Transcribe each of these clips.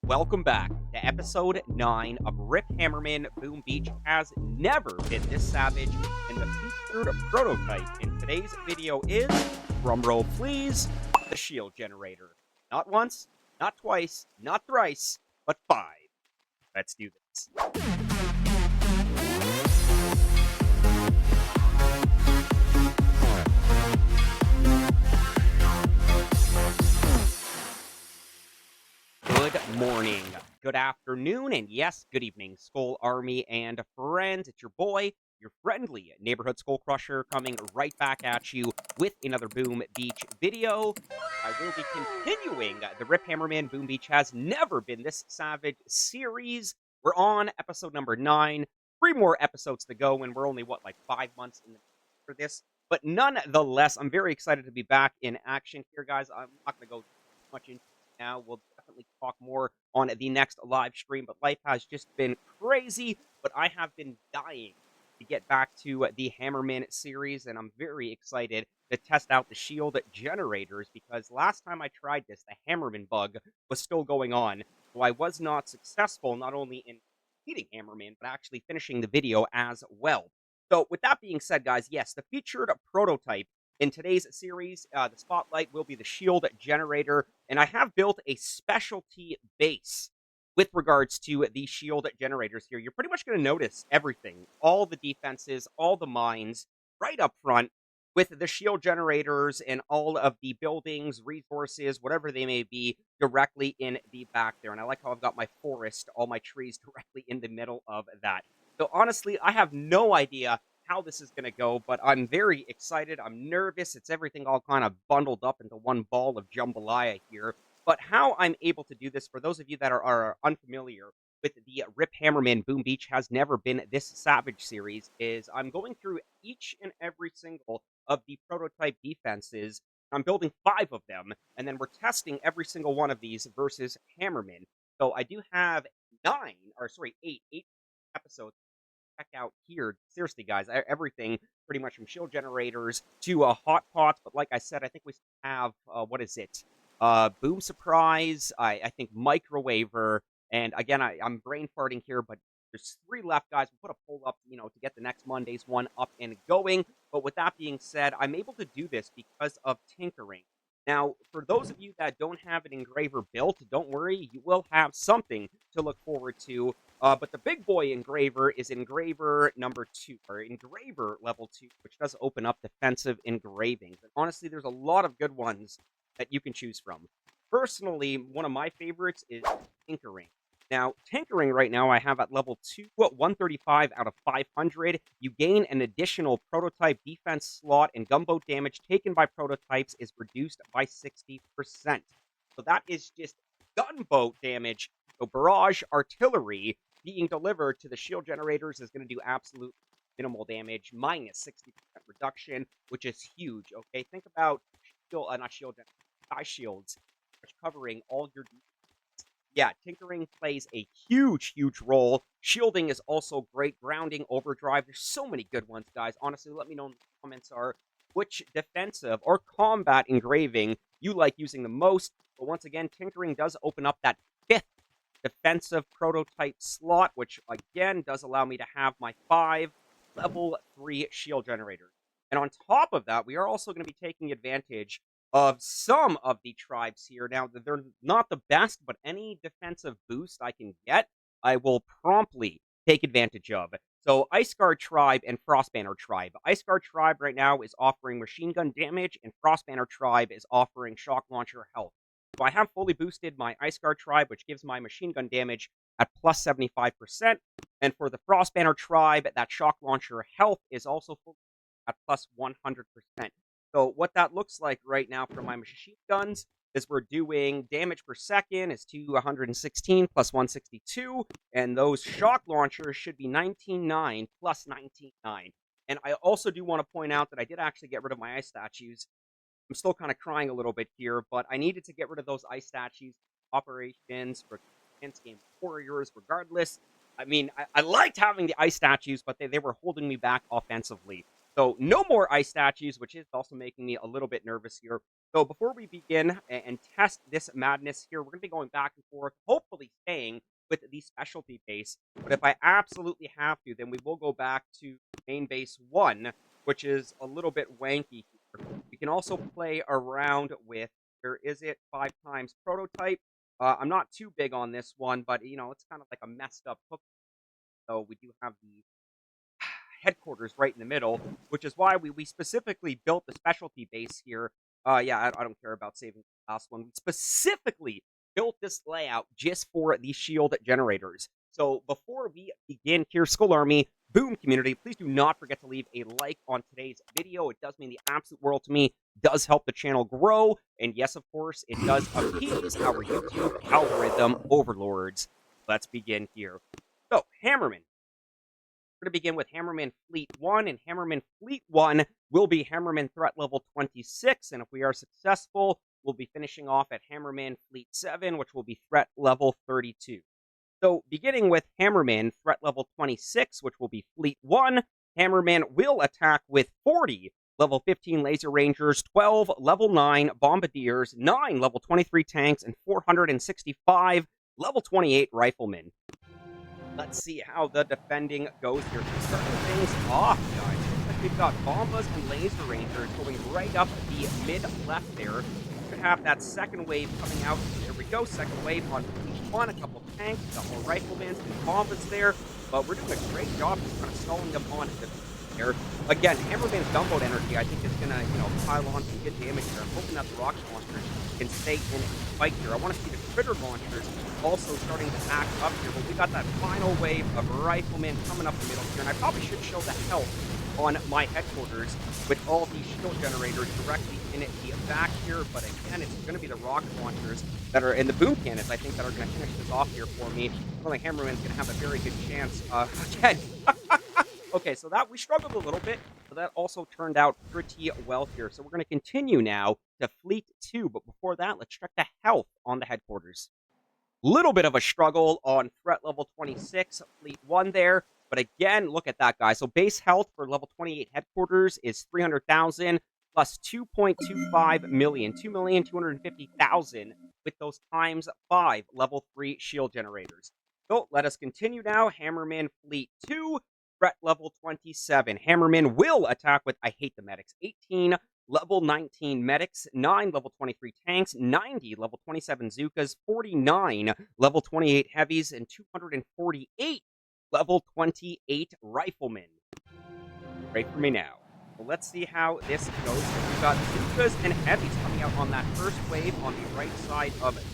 Welcome back to episode 9 of Rip Hammerman Boom Beach has never been this savage, and the featured prototype in today's video is, drumroll please, the shield generator. Not once, not twice, not thrice, but 5. Let's do this. Good morning, good afternoon, and yes, good evening, Skull Army and friends. It's your boy, your friendly neighborhood SkullCrusher, coming right back at you with another Boom Beach video. I will be continuing the Rip Hammerman Boom Beach Has Never Been This Savage series. We're on episode number 9. 3 more episodes to go, and we're only, like 5 months in for this. But nonetheless, I'm very excited to be back in action here, guys. I'm not going to go much into now. We'll definitely talk more on the next live stream, but life has just been crazy. But I have been dying to get back to the Hammerman series, and I'm very excited to test out the shield generators because last time I tried this, the Hammerman bug was still going on. So I was not successful, not only in beating Hammerman, but actually finishing the video as well. So with that being said, guys, yes, the featured prototype in today's series, the spotlight will be the shield generator, and I have built a specialty base with regards to the shield generators here. You're pretty much going to notice everything, all the defenses, all the mines, right up front with the shield generators and all of the buildings, resources, whatever they may be, directly in the back there. And I like how I've got my forest, all my trees directly in the middle of that. So honestly, I have no idea how this is going to go, but I'm very excited. I'm nervous. It's everything all kind of bundled up into one ball of jambalaya here. But how I'm able to do this, for those of you that are unfamiliar with the Rip Hammerman Boom Beach Has Never Been This Savage series, is I'm going through each and every single of the prototype defenses. I'm building 5 of them, and then we're testing every single one of these versus Hammerman. So I do have 8 episodes check out here. Seriously, guys, everything pretty much from shield generators to hot pots. But like I said, I think we have, what is it? Boom Surprise, I think Microwaver. And again, I'm brain farting here, but there's 3 left, guys. We'll put a poll up, to get the next Monday's one up and going. But with that being said, I'm able to do this because of tinkering. Now, for those of you that don't have an engraver built, don't worry, you will have something to look forward to. But the big boy engraver is engraver number 2, or engraver level 2, which does open up defensive engravings. And honestly, there's a lot of good ones that you can choose from. Personally, one of my favorites is tinkering. Now, tinkering right now, I have at level 2, 135 out of 500. You gain an additional prototype defense slot, and gunboat damage taken by prototypes is reduced by 60%. So that is just gunboat damage. So barrage artillery being delivered to the shield generators is going to do absolute minimal damage, minus 60% reduction, which is huge. Okay, think about sky shields, which covering all your. Yeah, tinkering plays a huge role. Shielding is also great. Grounding, overdrive. There's so many good ones, guys. Honestly, let me know in the comments which defensive or combat engraving you like using the most. But once again, tinkering does open up that 5th defensive prototype slot, which again does allow me to have my 5 level 3 shield generators. And on top of that, we are also going to be taking advantage of some of the tribes here. Now, they're not the best, but any defensive boost I can get, I will promptly take advantage of. So, Ice Guard Tribe and Frost Banner Tribe. Ice Guard Tribe right now is offering machine gun damage, and Frost Banner Tribe is offering shock launcher health. So I have fully boosted my Ice Guard Tribe, which gives my machine gun damage at plus 75%. And for the Frost Banner Tribe, that shock launcher health is also full at plus 100%. So what that looks like right now for my machine guns is we're doing damage per second is 216 plus 162. And those shock launchers should be 19.9 plus 19.9. And I also do want to point out that I did actually get rid of my ice statues. I'm still kind of crying a little bit here, but I needed to get rid of those ice statues, operations, for game warriors, regardless. I mean, I liked having the ice statues, but they were holding me back offensively. So no more ice statues, which is also making me a little bit nervous here. So before we begin and test this madness here, we're going to be going back and forth, hopefully staying with the specialty base. But if I absolutely have to, then we will go back to main base 1, which is a little bit wanky here. We can also play around with, where is it, 5 times prototype. I'm not too big on this one, but, it's kind of like a messed up hook. So we do have the headquarters right in the middle, which is why we specifically built the specialty base here. Yeah, I don't care about saving the last one. We specifically built this layout just for the shield generators. So before we begin here, Skull Army, Boom community, please do not forget to leave a like on today's video. It does mean the absolute world to me, does help the channel grow, and yes, of course, it does appease our YouTube algorithm overlords. Let's begin here. So, Hammerman, we're going to begin with Hammerman Fleet 1, and Hammerman Fleet 1 will be Hammerman Threat level 26, and if we are successful, we'll be finishing off at Hammerman Fleet 7, which will be Threat level 32. So, beginning with Hammerman Threat level 26, which will be Fleet 1, Hammerman will attack with 40 level 15 Laser Rangers, 12 level 9 Bombardiers, 9 level 23 tanks, and 465 level 28 Riflemen. Let's see how the defending goes here. Starting things off, guys. Looks like we've got Bombas and Laser Rangers going right up the mid-left there. We could have that second wave coming out. There we go, second wave on each one. A couple of tanks, got more Riflemen and Bombas there. But we're doing a great job just kind of stalling them on the there. Again, Hammerman's gunboat energy, I think, is going to, pile on some good damage here. I'm hoping that the rocket launchers can stay in a fight here. I want to see the critter launchers also starting to act up here, but we got that final wave of Riflemen coming up the middle here, and I probably should show the health on my headquarters with all these shield generators directly in the back here, but again, it's going to be the rocket launchers that are in the boom cannons, I think, that are going to finish this off here for me. I feel like Hammerman's going to have a very good chance again. Okay, so that we struggled a little bit, but that also turned out pretty well here. So we're going to continue now to Fleet 2, but before that, let's check the health on the headquarters. Little bit of a struggle on Threat level 26, Fleet 1 there, but again, look at that, guys. So base health for level 28 headquarters is 300,000 plus 2.25 million, 2,250,000 with those times 5 level 3 shield generators. So let us continue now. Hammerman Fleet 2. Threat level 27. Hammerman will attack with, I hate the medics, 18 level 19 medics, 9 level 23 tanks, 90 level 27 Zookas, 49 level 28 heavies, and 248 level 28 riflemen. Great for me now. Well, let's see how this goes. We've got Zookas and heavies coming out on that first wave on the right side of it.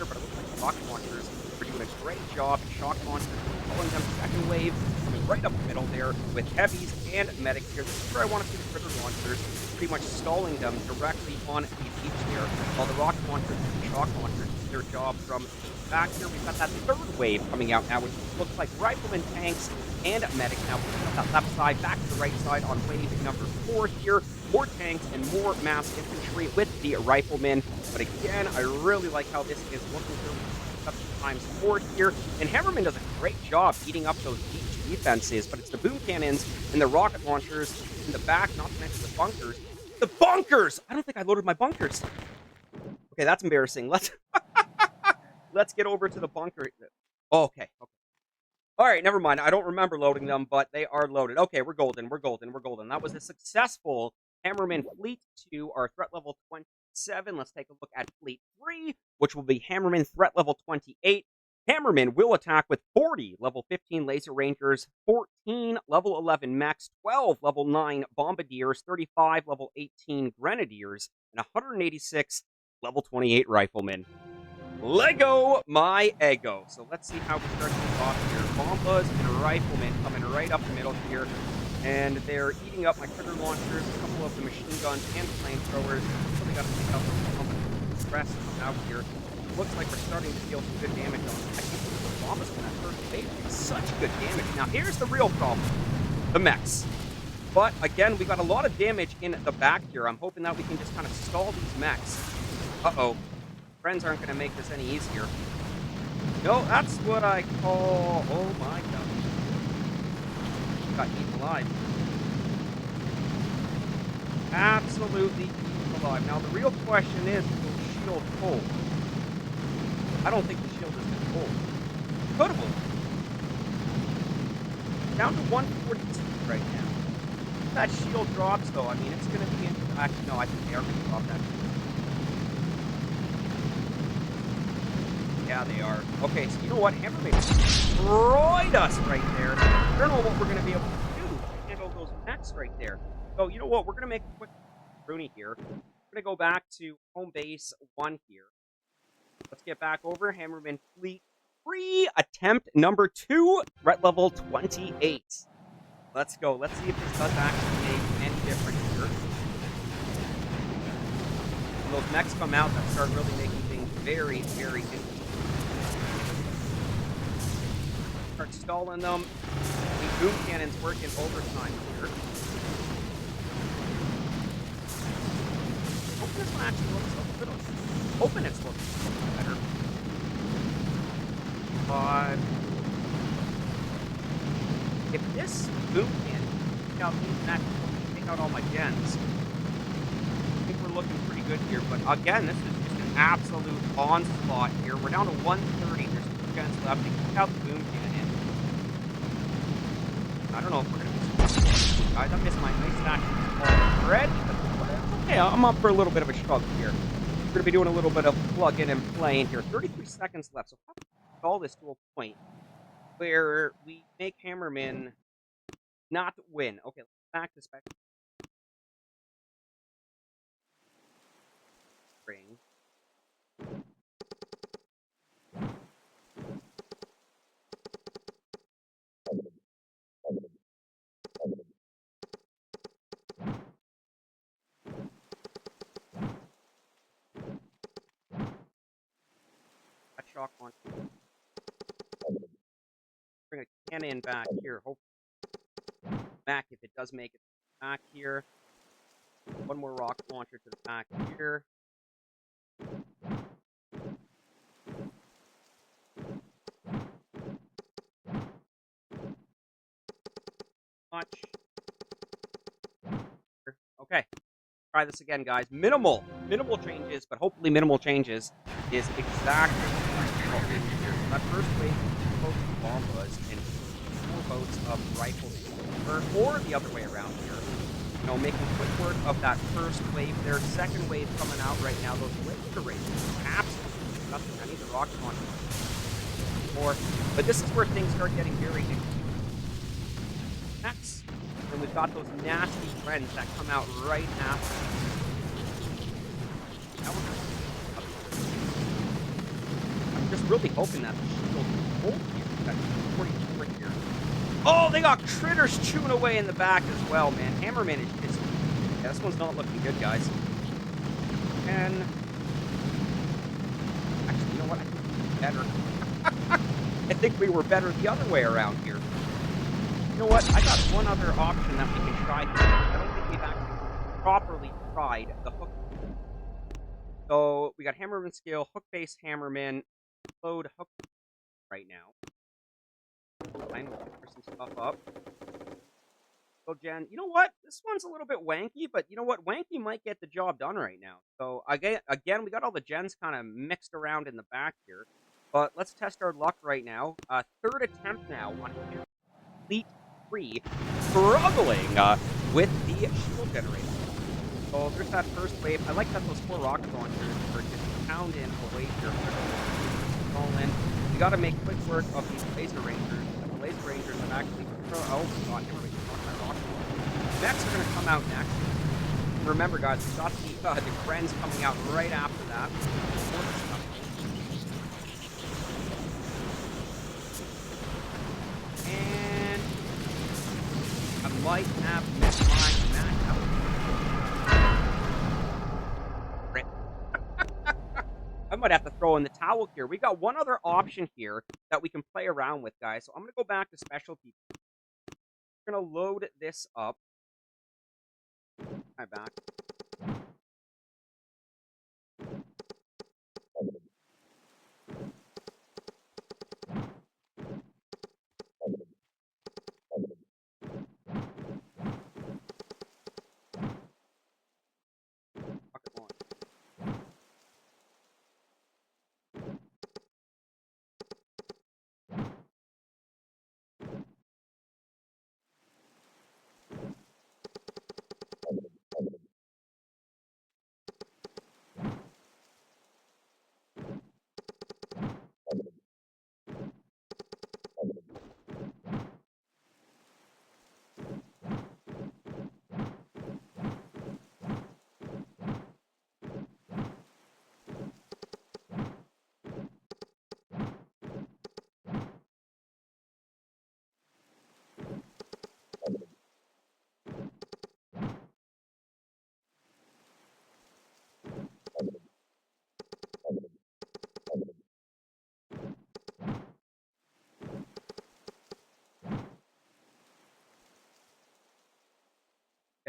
But it looks like the rocket launchers are doing a great job. Shock launchers pulling them second wave, coming right up the middle there with heavies and medics here. This is where I want to see the critter launchers pretty much stalling them directly on the beach there, while the rocket launchers and the shock launchers do their job from the back here. We've got that third wave coming out now, which looks like riflemen, tanks, and medics now pushing up that left side, back to the right side on wave number 4 here. More tanks and more mass infantry with the riflemen. But again, I really like how this is looking through up times 4 here. And Hammerman does a great job eating up those beach defenses, but it's the boom cannons and the rocket launchers in the back, not to mention the bunkers. The bunkers! I don't think I loaded my bunkers. Okay, that's embarrassing. Let's get over to the bunker. Oh, okay. All right, never mind. I don't remember loading them, but they are loaded. Okay, we're golden. That was a successful Hammerman Fleet 2, our threat level 27. Let's take a look at Fleet 3, which will be Hammerman threat level 28. Hammerman will attack with 40 level 15 Laser Rangers, 14 level 11 mechs, 12 level 9 Bombardiers, 35 level 18 Grenadiers, and 186 level 28 Riflemen. Lego my ego. So let's see how we start this off here. Bombas and Riflemen coming right up the middle here. And they're eating up my critter launchers, a couple of the machine guns and flamethrowers. So they got to pick up the rest out here. Looks like we're starting to deal some good damage on them. I can't believe the Bombas in that first wave did such good damage. Now here's the real problem. The mechs. But again, we got a lot of damage in the back here. I'm hoping that we can just kind of stall these mechs. Uh-oh. Friends aren't going to make this any easier. No, that's what I call... Oh my god. Got eaten alive. Absolutely eaten alive. Now, the real question is, will the shield hold? I don't think the shield is going to hold. Could have. Down to 142 right now. If that shield drops, though, I mean, it's going to be into... Actually, no, I think they are going to drop that shield. Yeah, they are. Okay, so you know what? Hammerman destroyed us right there. I don't know what we're going to be able to do to handle those mechs right there. So, you know what? We're going to make a quick Rooney here. We're going to go back to home base 1 here. Let's get back over. Hammerman Fleet 3, attempt number 2, threat level 28. Let's go. Let's see if this does actually make any difference here. When those mechs come out, that start really making things very, very interesting. Start stalling them. The boom cannon's working overtime here. Hope this one actually looks a little... Hoping it's looking a little better. But if this boom cannon take out these mechs, take out all my gens, I think we're looking pretty good here. But again, this is just an absolute onslaught here. We're down to 130. There's 2 gens left. They kick out the boom cannon. I don't know if we're going to be successful. Guys, I missed my nice action already. Okay, I'm up for a little bit of a struggle here. We're going to be doing a little bit of plug-in and playing here. 33 seconds left, so probably all this to a point where we make Hammerman not win. Okay, let's back this back. Spring. That shock launch. Bring a cannon back here. Hope back if it does make it back here. One more rocket launcher to the back here. Much. Okay. Try this again, guys. Minimal changes, but hopefully minimal changes is exactly what we need here. That first wave of bombas and 4 boats of rifles, or the other way around here. You know, making quick work of that first wave. Their second wave coming out right now. Those laser raises, absolutely nothing. I need the rocket launcher more, but this is where things start getting very interesting. Next. And we've got those nasty friends that come out right after. I'm just really hoping that the shield will hold here. That 44 here. Oh, they got critters chewing away in the back as well, man. Hammerman is just... Yeah, this one's not looking good, guys. And... Actually, you know what? I think we were better. I think we were better the other way around here. You know what? I got one other option that we can try here. I don't think we've actually properly tried the hook. So we got Hammerman skill, hook base Hammerman, load hook right now. Fine, we'll clear some stuff up. So Jen, you know what? This one's a little bit wanky, but you know what? Wanky might get the job done right now. So again, we got all the gens kind of mixed around in the back here. But let's test our luck right now. Third attempt now on Fleet 3, struggling with the shield generator. So there's that first wave. I like that those 4 rocket launchers are just pounding away here. In. We got to make quick work of these laser rangers. The laser rangers have actually... Oh, God, never mind. Mechs are going to come out next. Remember, guys, we got the friends coming out right after that. And I might have missed my match. I might have to throw in the towel here. We got one other option here that we can play around with, guys. So I'm going to go back to specialty. We're going to load this up. My back.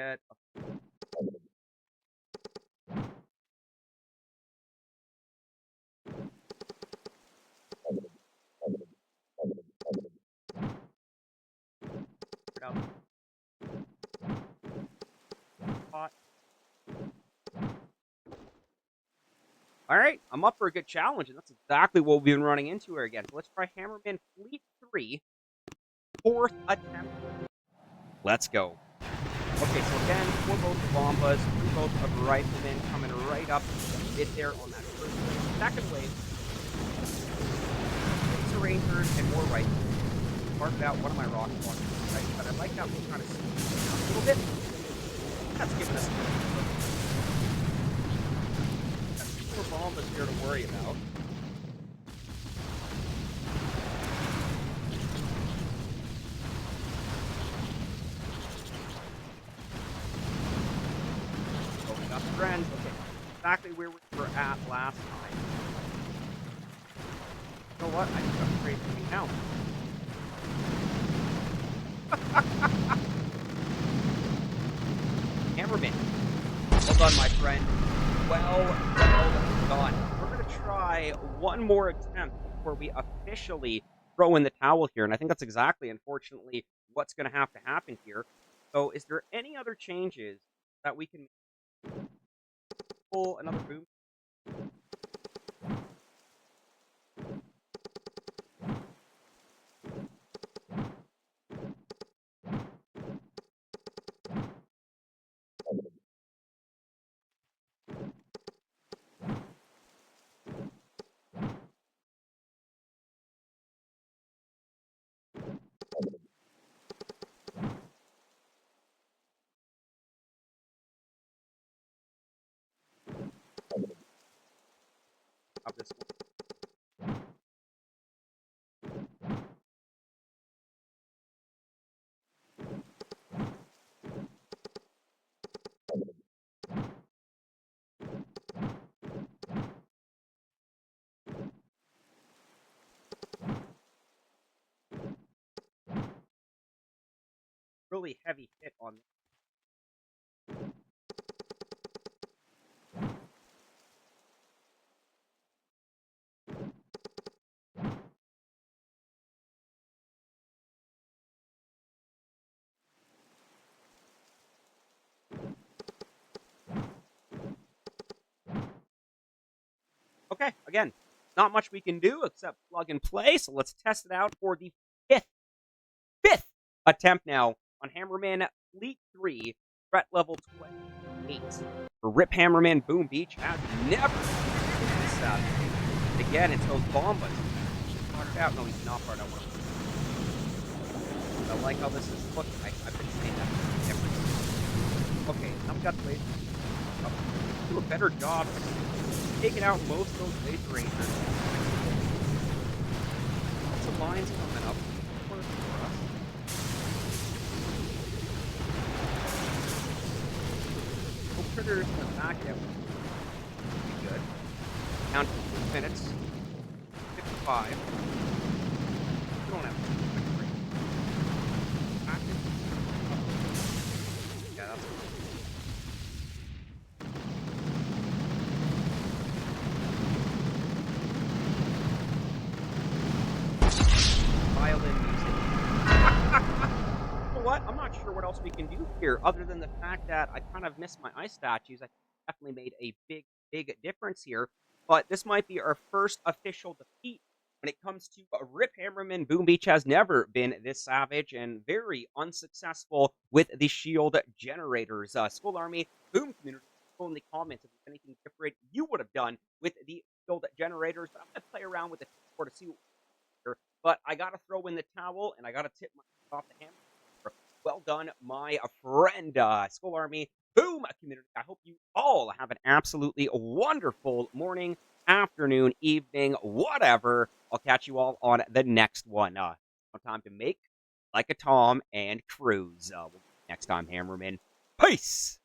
get a out spot. All right, I'm up for a good challenge, and that's exactly what we've been running into here again. So let's try Hammerman Fleet 3, 4th attempt. Let's go. Okay, so again, for both the Bombas, through both of Riflemen, coming right up mid there on that first wave. Second wave, Laser Rangers and more Riflemen. Marked out one of my rocket launchers, right? But I like that we're kind of a little bit. That's giving us more Bombas here to worry about. Friends, okay, exactly where we were at last time. You know what? I just upgraded the account. Hammerman. Well done, my friend. Well done. We're going to try one more attempt before we officially throw in the towel here, and I think that's exactly, unfortunately, what's going to happen here. So is there any other changes that we can pull another boom? Of this one? Really heavy hit on this. Okay, again, not much we can do except plug and play, so let's test it out for the fifth attempt now on Hammerman Fleet 3, threat level 28. For Rip Hammerman Boom Beach has never been this out. Again, it's those bombas. Fired out. No, he's not fired out. I like how this is looking. I've been saying that for okay, now we got the laser. Do a better job taking out most of those laser rangers. Lots of lines coming up for us. No critters in the back yet. Pretty good. Down to 6 minutes. 55. We don't have to. Yeah, that's good. Violin music. You know what? I'm not sure what else we can do here, other than the fact that I kind of missed my ice statues. I definitely made a big difference here. But this might be our first official defeat when it comes to Rip Hammerman. Boom Beach has never been this savage and very unsuccessful with the shield generators. Skull Army, Boom Community, in the comments if there's anything different you would have done with the shield generators. But I'm going to play around with it to see what here. But I got to throw in the towel, and I got to tip my off the hammer. Well done, my friend, Skull Army, Boom Community. I hope you all have an absolutely wonderful morning, afternoon, evening, whatever. I'll catch you all on the next one. Time to make like a Tom and cruise. Next time, Hammerman. Peace!